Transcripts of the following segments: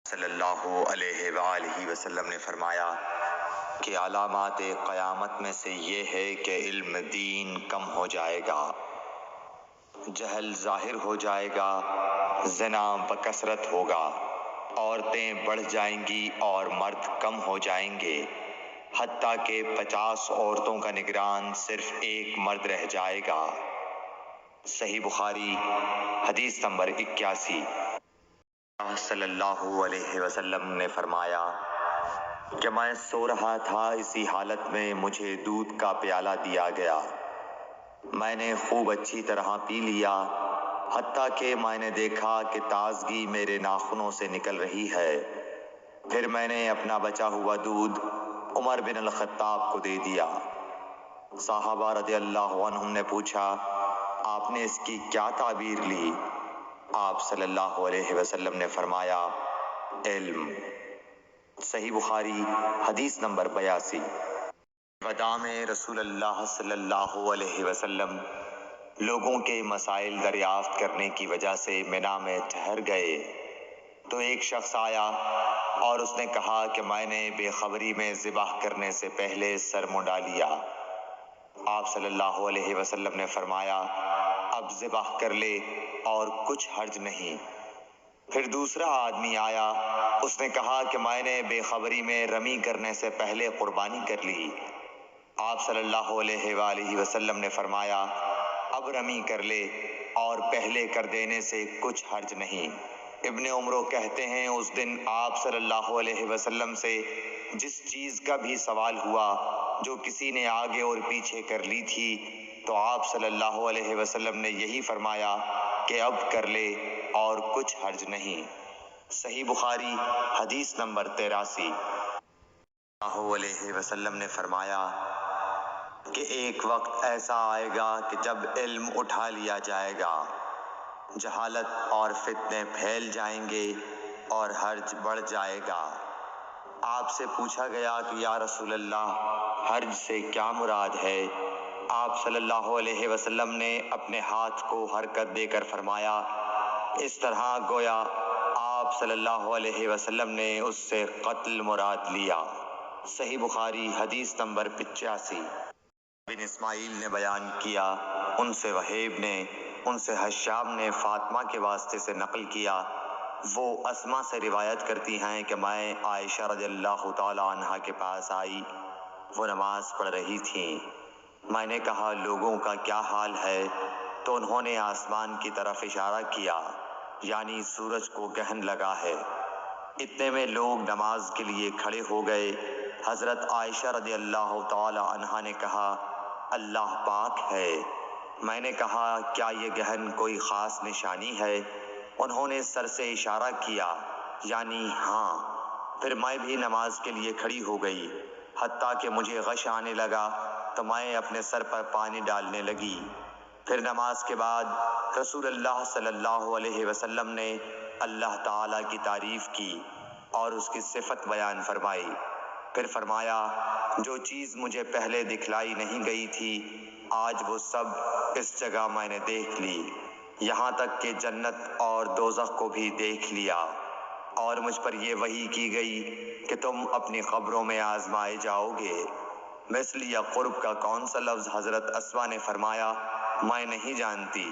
صلی اللہ علیہ وآلہ وسلم نے فرمایا کہ علامات قیامت میں سے یہ ہے کہ علم دین کم ہو جائے گا، جہل ظاہر ہو جائے گا، زنا بکثرت ہوگا، عورتیں بڑھ جائیں گی اور مرد کم ہو جائیں گے، حتیٰ کہ 50 عورتوں کا نگران صرف ایک مرد رہ جائے گا۔ صحیح بخاری حدیث نمبر 81۔ صلی اللہ علیہ وسلم نے فرمایا کہ میں سو رہا تھا، اسی حالت میں مجھے دودھ کا پیالہ دیا گیا، میں نے خوب اچھی طرح پی لیا، حتیٰ کہ میں نے دیکھا کہ تازگی میرے ناخنوں سے نکل رہی ہے۔ پھر میں نے اپنا بچا ہوا دودھ عمر بن الخطاب کو دے دیا۔ صحابہ رضی اللہ عنہم نے پوچھا، آپ نے اس کی کیا تعبیر لی؟ آپ صلی اللہ علیہ وسلم نے فرمایا، علم۔ صحیح بخاری حدیث نمبر 82۔ وداع میں رسول اللہ صلی اللہ علیہ وسلم لوگوں کے مسائل دریافت کرنے کی وجہ سے منا میں ٹھہر گئے تو ایک شخص آیا اور اس نے کہا کہ میں نے بے خبری میں ذبح کرنے سے پہلے سر منڈا لیا۔ آپ صلی اللہ علیہ وسلم نے فرمایا، اب ذبح کر لے اور کچھ حرج نہیں۔ پھر دوسرا آدمی آیا، اس نے کہا کہ میں نے بے خبری میں رمی کرنے سے پہلے قربانی کر لی۔ آپ صلی اللہ علیہ وآلہ وسلم نے فرمایا، اب رمی کر لے اور پہلے کر دینے سے کچھ حرج نہیں۔ ابن عمرو کہتے ہیں، اس دن آپ صلی اللہ علیہ وسلم سے جس چیز کا بھی سوال ہوا جو کسی نے آگے اور پیچھے کر لی تھی تو آپ صلی اللہ علیہ وسلم نے یہی فرمایا کہ اب کر لے اور کچھ حرج نہیں۔ صحیح بخاری حدیث نمبر 83۔ اللہ علیہ وسلم نے فرمایا کہ ایک وقت ایسا آئے گا کہ جب علم اٹھا لیا جائے گا، جہالت اور فتنے پھیل جائیں گے اور حرج بڑھ جائے گا۔ آپ سے پوچھا گیا کہ یا رسول اللہ، حرج سے کیا مراد ہے؟ آپ صلی اللہ علیہ وسلم نے اپنے ہاتھ کو حرکت دے کر فرمایا، اس طرح گویا آپ صلی اللہ علیہ وسلم نے اس سے قتل مراد لیا۔ صحیح بخاری حدیث نمبر 85۔ بن اسماعیل نے بیان کیا، ان سے وہیب نے، ان سے حشام نے فاطمہ کے واسطے سے نقل کیا، وہ اسما سے روایت کرتی ہیں کہ میں عائشہ رضی اللہ تعالی عنہا کے پاس آئی، وہ نماز پڑھ رہی تھیں۔ میں نے کہا، لوگوں کا کیا حال ہے؟ تو انہوں نے آسمان کی طرف اشارہ کیا، یعنی سورج کو گرہن لگا ہے۔ اتنے میں لوگ نماز کے لیے کھڑے ہو گئے۔ حضرت عائشہ رضی اللہ تعالی عنہا نے کہا، اللہ پاک ہے۔ میں نے کہا، کیا یہ گرہن کوئی خاص نشانی ہے؟ انہوں نے سر سے اشارہ کیا، یعنی ہاں۔ پھر میں بھی نماز کے لیے کھڑی ہو گئی، حتیٰ کہ مجھے غش آنے لگا تو میں اپنے سر پر پانی ڈالنے لگی۔ پھر نماز کے بعد رسول اللہ صلی اللہ علیہ وسلم نے اللہ تعالیٰ کی تعریف کی اور اس کی صفت بیان فرمائی۔ پھر فرمایا، جو چیز مجھے پہلے دکھلائی نہیں گئی تھی، آج وہ سب اس جگہ میں نے دیکھ لی، یہاں تک کہ جنت اور دوزخ کو بھی دیکھ لیا، اور مجھ پر یہ وحی کی گئی کہ تم اپنی قبروں میں آزمائے جاؤ گے۔ مثل یا قرب کا کون سا لفظ؟ حضرت اسما نے فرمایا، میں نہیں جانتی۔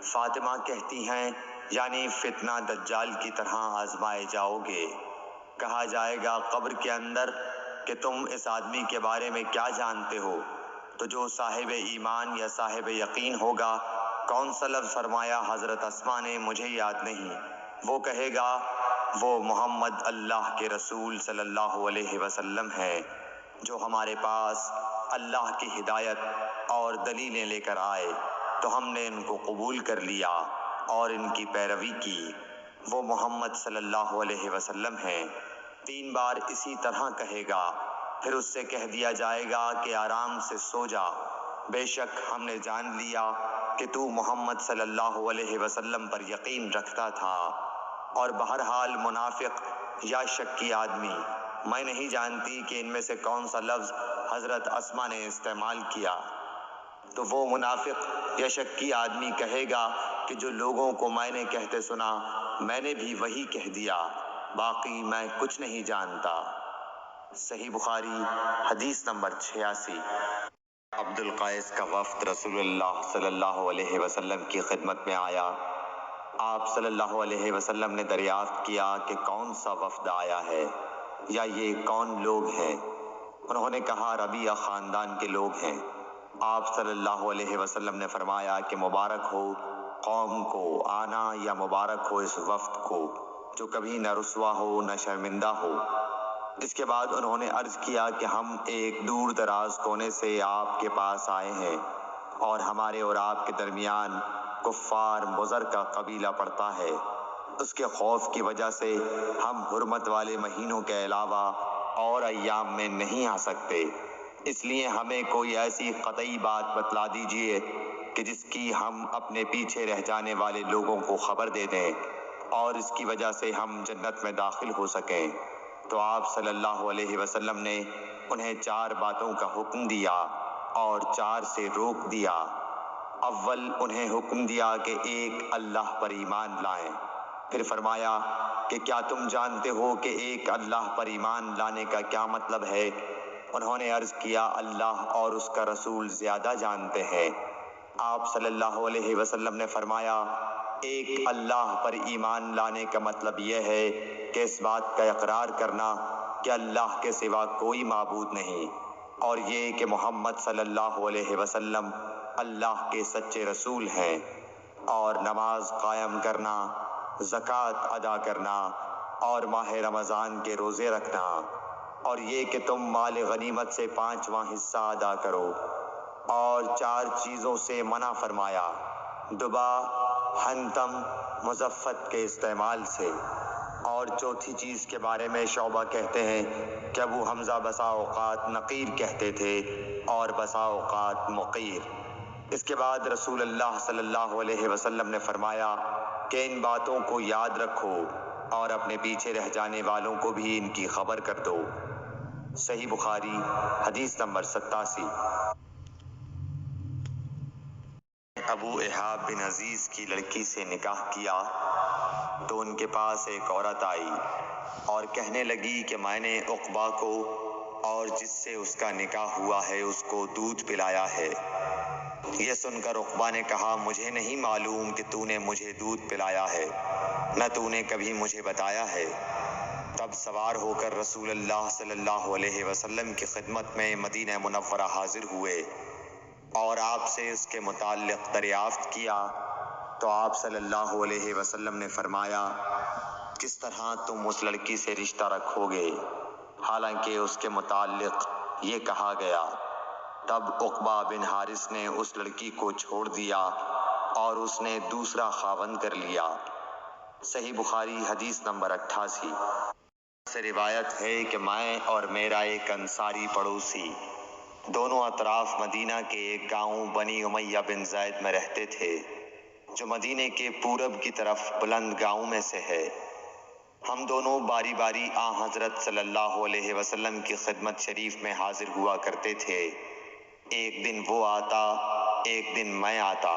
فاطمہ کہتی ہیں، یعنی فتنہ دجال کی طرح آزمائے جاؤ گے۔ کہا جائے گا قبر کے اندر کہ تم اس آدمی کے بارے میں کیا جانتے ہو؟ تو جو صاحب ایمان یا صاحب یقین ہوگا، کون سا لفظ فرمایا؟ حضرت اسما نے، مجھے یاد نہیں۔ وہ کہے گا، وہ محمد اللہ کے رسول صلی اللہ علیہ وسلم ہیں، جو ہمارے پاس اللہ کی ہدایت اور دلیلیں لے کر آئے تو ہم نے ان کو قبول کر لیا اور ان کی پیروی کی۔ وہ محمد صلی اللہ علیہ وسلم ہیں۔ 3 بار اسی طرح کہے گا، پھر اس سے کہہ دیا جائے گا کہ آرام سے سو جا، بے شک ہم نے جان لیا کہ تو محمد صلی اللہ علیہ وسلم پر یقین رکھتا تھا۔ اور بہرحال منافق یا شکی آدمی، میں نہیں جانتی کہ ان میں سے کون سا لفظ حضرت اسما نے استعمال کیا۔ تو وہ منافق یا شکی آدمی کہے گا کہ جو لوگوں کو میں نے کہتے سنا، میں نے بھی وہی کہہ دیا، باقی میں کچھ نہیں جانتا۔ صحیح بخاری حدیث نمبر 86۔ عبد القیس کا وفد رسول اللہ صلی اللہ علیہ وسلم کی خدمت میں آیا۔ آپ صلی اللہ علیہ وسلم نے دریافت کیا کہ کون سا وفد آیا ہے یا یہ کون لوگ ہیں؟ انہوں نے کہا ربیعہ خاندان کے لوگ ہیں۔ آپ صلی اللہ علیہ وسلم نے فرمایا کہ مبارک ہو قوم کو آنا یا مبارک ہو اس وفد کو جو کبھی نہ رسوا ہو نہ شرمندہ ہو۔ اس کے بعد انہوں نے عرض کیا کہ ہم ایک دور دراز کونے سے آپ کے پاس آئے ہیں اور ہمارے اور آپ کے درمیان کفار مضر کا قبیلہ پڑتا ہے۔ اس کے خوف کی وجہ سے ہم حرمت والے مہینوں کے علاوہ اور ایام میں نہیں آ سکتے، اس لیے ہمیں کوئی ایسی قطعی بات بتلا دیجیے کہ جس کی ہم اپنے پیچھے رہ جانے والے لوگوں کو خبر دے دیں اور اس کی وجہ سے ہم جنت میں داخل ہو سکیں۔ تو آپ صلی اللہ علیہ وسلم نے انہیں 4 باتوں کا حکم دیا اور 4 سے روک دیا۔ اول انہیں حکم دیا کہ ایک اللہ پر ایمان لائیں۔ پھر فرمایا کہ کیا تم جانتے ہو کہ ایک اللہ پر ایمان لانے کا کیا مطلب ہے؟ انہوں نے عرض کیا اللہ اور اس کا رسول زیادہ جانتے ہیں۔ آپ صلی اللہ علیہ وسلم نے فرمایا ایک اللہ پر ایمان لانے کا مطلب یہ ہے کہ اس بات کا اقرار کرنا کہ اللہ کے سوا کوئی معبود نہیں، اور یہ کہ محمد صلی اللہ علیہ وسلم اللہ کے سچے رسول ہیں، اور نماز قائم کرنا، زکوٰۃ ادا کرنا اور ماہ رمضان کے روزے رکھنا، اور یہ کہ تم مال غنیمت سے 5واں حصہ ادا کرو، اور 4 چیزوں سے منع فرمایا، دبا، حنتم، مزفت کے استعمال سے۔ اور چوتھی چیز کے بارے میں شعبہ کہتے ہیں کہ ابو حمزہ بسا اوقات نقیر کہتے تھے اور بسا اوقات مقیر۔ اس کے بعد رسول اللہ صلی اللہ علیہ وسلم نے فرمایا کہ ان باتوں کو یاد رکھو اور اپنے پیچھے رہ جانے والوں کو بھی ان کی خبر کر دو۔ صحیح بخاری حدیث نمبر 87۔ ابو احاب بن عزیز کی لڑکی سے نکاح کیا تو ان کے پاس ایک عورت آئی اور کہنے لگی کہ میں نے عقبہ کو اور جس سے اس کا نکاح ہوا ہے اس کو دودھ پلایا ہے۔ یہ سن کر عقبہ نے کہا مجھے نہیں معلوم کہ تو نے مجھے دودھ پلایا ہے، نہ تو نے کبھی مجھے بتایا ہے۔ تب سوار ہو کر رسول اللہ صلی اللہ علیہ وسلم کی خدمت میں مدینہ منورہ حاضر ہوئے اور آپ سے اس کے متعلق دریافت کیا تو آپ صلی اللہ علیہ وسلم نے فرمایا کس طرح تم اس لڑکی سے رشتہ رکھو گے حالانکہ اس کے متعلق یہ کہا گیا۔ تب عقبہ بن حارث نے اس لڑکی کو چھوڑ دیا اور اس نے دوسرا خاوند کر لیا۔ صحیح بخاری حدیث نمبر 88۔ سے روایت ہے کہ میں اور میرا ایک انصاری پڑوسی دونوں اطراف مدینہ کے ایک گاؤں بنی امیہ بن زید میں رہتے تھے جو مدینے کے پورب کی طرف بلند گاؤں میں سے ہے۔ ہم دونوں باری باری حضرت صلی اللہ علیہ وسلم کی خدمت شریف میں حاضر ہوا کرتے تھے۔ ایک دن وہ آتا، ایک دن میں آتا۔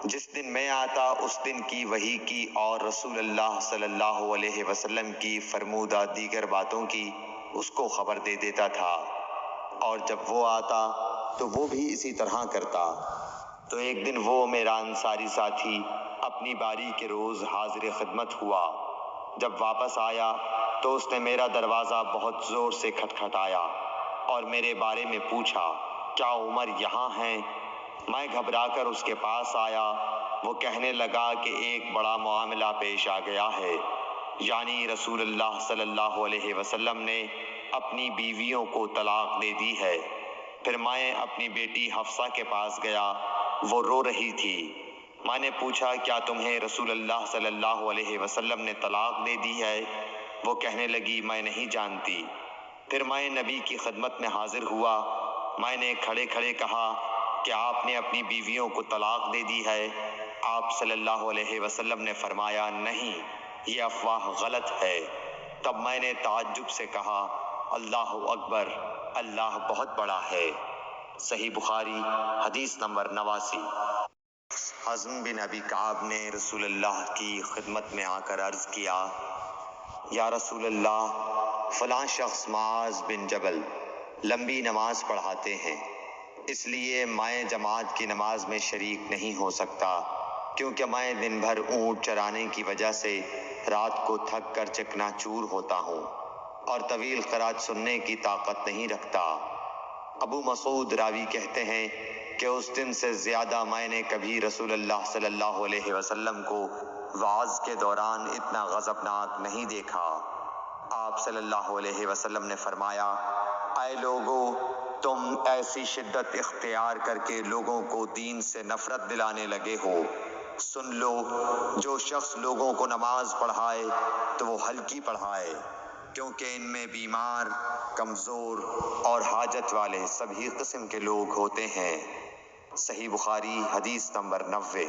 جس دن میں آتا اس دن کی وحی کی اور رسول اللہ صلی اللہ علیہ وسلم کی فرمودہ دیگر باتوں کی اس کو خبر دے دیتا تھا، اور جب وہ آتا تو وہ بھی اسی طرح کرتا۔ تو ایک دن وہ میرا انصاری ساتھی اپنی باری کے روز حاضر خدمت ہوا۔ جب واپس آیا تو اس نے میرا دروازہ بہت زور سے کھٹکھٹایا اور میرے بارے میں پوچھا کیا عمر یہاں ہیں؟ میں گھبرا کر اس کے پاس آیا۔ وہ کہنے لگا کہ ایک بڑا معاملہ پیش آ گیا ہے، یعنی رسول اللہ صلی اللہ علیہ وسلم نے اپنی بیویوں کو طلاق دے دی ہے۔ پھر میں اپنی بیٹی حفصہ کے پاس گیا، وہ رو رہی تھی۔ میں نے پوچھا کیا تمہیں رسول اللہ صلی اللہ علیہ وسلم نے طلاق دے دی ہے؟ وہ کہنے لگی میں نہیں جانتی۔ پھر میں نبی کی خدمت میں حاضر ہوا۔ میں نے کھڑے کھڑے کہا کہ آپ نے اپنی بیویوں کو طلاق دے دی ہے؟ آپ صلی اللہ علیہ وسلم نے فرمایا نہیں، یہ افواہ غلط ہے۔ تب میں نے تعجب سے کہا اللہ اکبر، اللہ بہت بڑا ہے۔ صحیح بخاری حدیث نمبر 89۔ حزم بن ابی کعب نے رسول اللہ کی خدمت میں آ کر عرض کیا یا رسول اللہ، فلاں شخص معاذ بن جبل لمبی نماز پڑھاتے ہیں، اس لیے میں جماعت کی نماز میں شریک نہیں ہو سکتا، کیونکہ میں دن بھر اونٹ چرانے کی وجہ سے رات کو تھک کر چکنا چور ہوتا ہوں اور طویل قرات سننے کی طاقت نہیں رکھتا۔ ابو مسعود راوی کہتے ہیں کہ اس دن سے زیادہ میں نے کبھی رسول اللہ صلی اللہ علیہ وسلم کو وعظ کے دوران اتنا غضبناک نہیں دیکھا۔ آپ صلی اللہ علیہ وسلم نے فرمایا، اے لوگو، تم ایسی شدت اختیار کر کے لوگوں کو دین سے نفرت دلانے لگے ہو، سن لو، جو شخص لوگوں کو نماز پڑھائے تو وہ ہلکی پڑھائے، کیونکہ ان میں بیمار، کمزور اور حاجت والے سبھی قسم کے لوگ ہوتے ہیں۔ صحیح بخاری حدیث نمبر 90۔